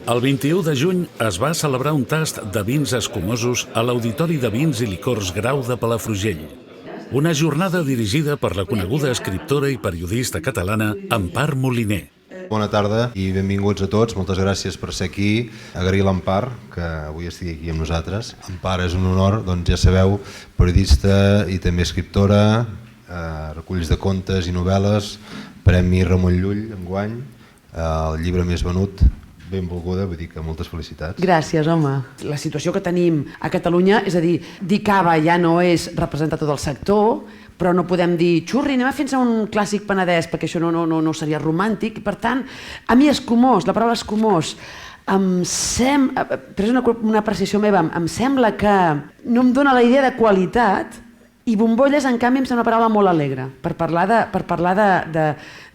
El 21 de juny es va celebrar un tast de vins escumosos a l'Auditori de Vins i Licors Grau de Palafrugell. Una jornada dirigida per la coneguda escriptora i periodista catalana Empar Moliner. Bona tarda i benvinguts a tots. Moltes gràcies per ser aquí. Agrair l'Empar, que avui estigui aquí amb nosaltres. Empar, és un honor, doncs ja sabeu, periodista i també escriptora, reculls de contes i novel·les, Premi Ramon Llull enguany, el llibre més venut. Benvolguda, vull dir que moltes felicitats. Gràcies, home. La situació que tenim a Catalunya, és a dir cava ja no és representar tot el sector, però no podem dir xurri, anem a fer-nos un clàssic penedès, perquè això no seria romàntic. Per tant, a mi escumós, la paraula escumós, però és una apreciació meva, em sembla que no em dóna la idea de qualitat, i bombolles, en canvi, em sembla una paraula molt alegre, per parlar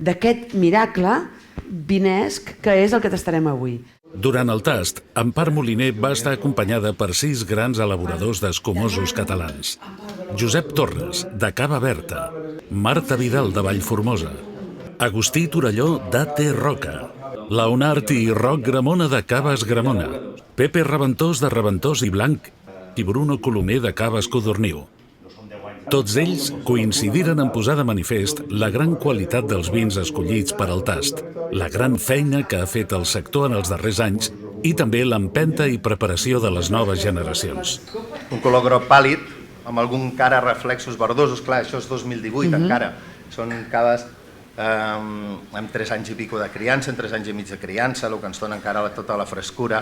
d'aquest miracle vinesc que és el que tastarem avui. Durant el tast, Empar Moliner va estar acompanyada per 6 grans elaboradors d'escumosos catalans. Josep Torres, de Cava Berta, Marta Vidal, de Vallformosa, Agustí Torelló, d'A.T. Roca, Leonard i Roc Gramona, de Caves Gramona, Pepe Reventós, de Reventós i Blanc, i Bruno Colomer, de Caves Codorniu. Tots ells coincidiren en posar de manifest la gran qualitat dels vins escollits per al tast, la gran feina que ha fet el sector en els darrers anys i també l'empenta i preparació de les noves generacions. Un color groc pàl·lid, amb algun cara reflexos verdosos, clar, això és 2018 encara, són caves amb 3 anys i pico de criança, en 3 anys i mig de criança, el que ens dona encara tota la frescura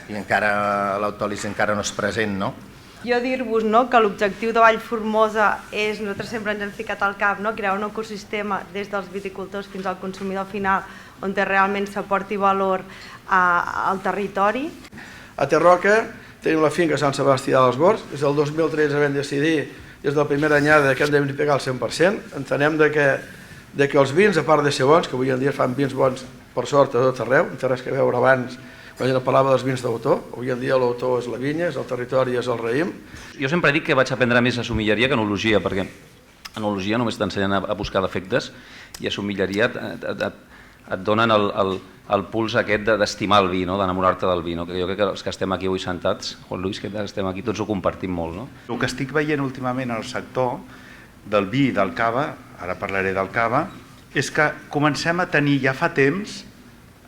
i encara l'autòlisi encara no és present, no? Jo dir-vos que l'objectiu de Vallformosa és, nosaltres sempre ens hem ficat al cap, crear un ecosistema des dels viticultors fins al consumidor final on realment s'aporti valor al territori. A Terroca tenim la finca Sant Sebastià dels Bords. Des del 2013 vam decidir, des de la primera anyada, que hem de pegar el 100%. Entenem que els vins, a part de ser bons, que avui en dia fan vins bons per sort a tot arreu, no té res que veure abans, quan ja parlava dels vins d'autor, avui en dia l'autor és la vinya, és el territori, és el raïm. Jo sempre dic que vaig aprendre més a sommelleria que a enologia, perquè a enologia només t'ensenyen a buscar defectes i a sommelleria et donen el puls aquest d'estimar el vi, d'enamorar-te del vi. Jo crec que els que estem aquí avui sentats, Juan Luis, que estem aquí, tots ho compartim molt. El que estic veient últimament al sector del vi i del cava, ara parlaré del cava, és que comencem a tenir ja fa temps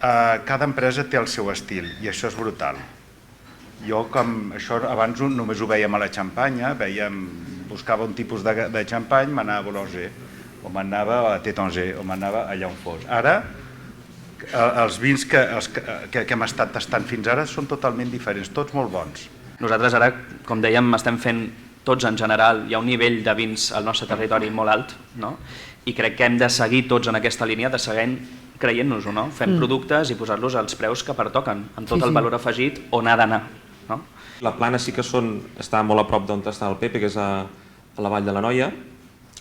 cada empresa té el seu estil i això és brutal. Jo això abans només ho vèiem a la xampanya, buscava un tipus de xampany, m'anava a Boulanger, o m'anava a Tétanger, o m'anava allà on fos. Ara, els vins que hem estat tastant fins ara són totalment diferents, tots molt bons. Nosaltres ara, com dèiem, estem fent tots en general, hi ha un nivell de vins al nostre territori molt alt, i crec que hem de seguir tots en aquesta línia, de seguir creient-nos-ho, fem productes i posar-los als preus que pertoquen, amb tot el valor afegit on ha d'anar. La Plana sí que està molt a prop d'on està el Pepe, que és a la Vall de l'Anoia,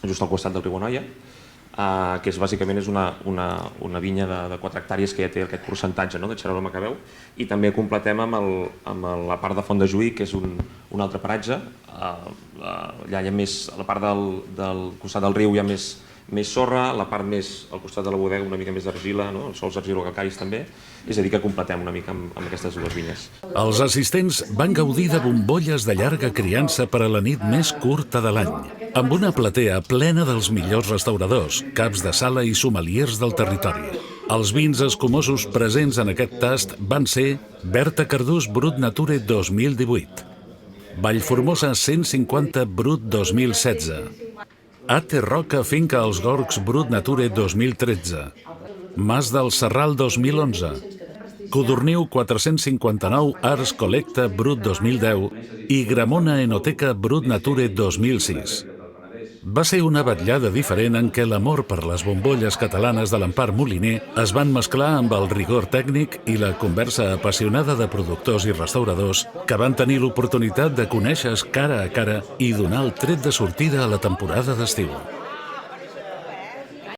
just al costat del riu Anoia, que bàsicament és una vinya de 4 hectàrees que ja té aquest percentatge de Xarol Macabeu, i també completem amb la part de Font de Juí, que és un altre paratge. Allà hi ha més, a la part del costat del riu hi ha més sorra, la part més al costat de la bodega una mica més d'argila, els sòls argilocalcaris també, és a dir que completem una mica amb aquestes dues vinyes. Els assistents van gaudir de bombolles de llarga criança per a la nit més curta de l'any, amb una platea plena dels millors restauradors, caps de sala i sommeliers del territori. Els vins escumosos presents en aquest tast van ser Berta Cardús Brut Nature 2018, Vallformosa 150 Brut 2016, A.T. Roca Finca als Gorgs Brut Nature 2013, Mas del Serral 2011, Codorniu 459 Ars Collecta Brut 2010 i Gramona Enoteca Brut Nature 2006. Va ser una vetllada diferent en què l'amor per les bombolles catalanes de l'Empar Moliner es van mesclar amb el rigor tècnic i la conversa apassionada de productors i restauradors que van tenir l'oportunitat de conèixer cara a cara i donar el tret de sortida a la temporada d'estiu.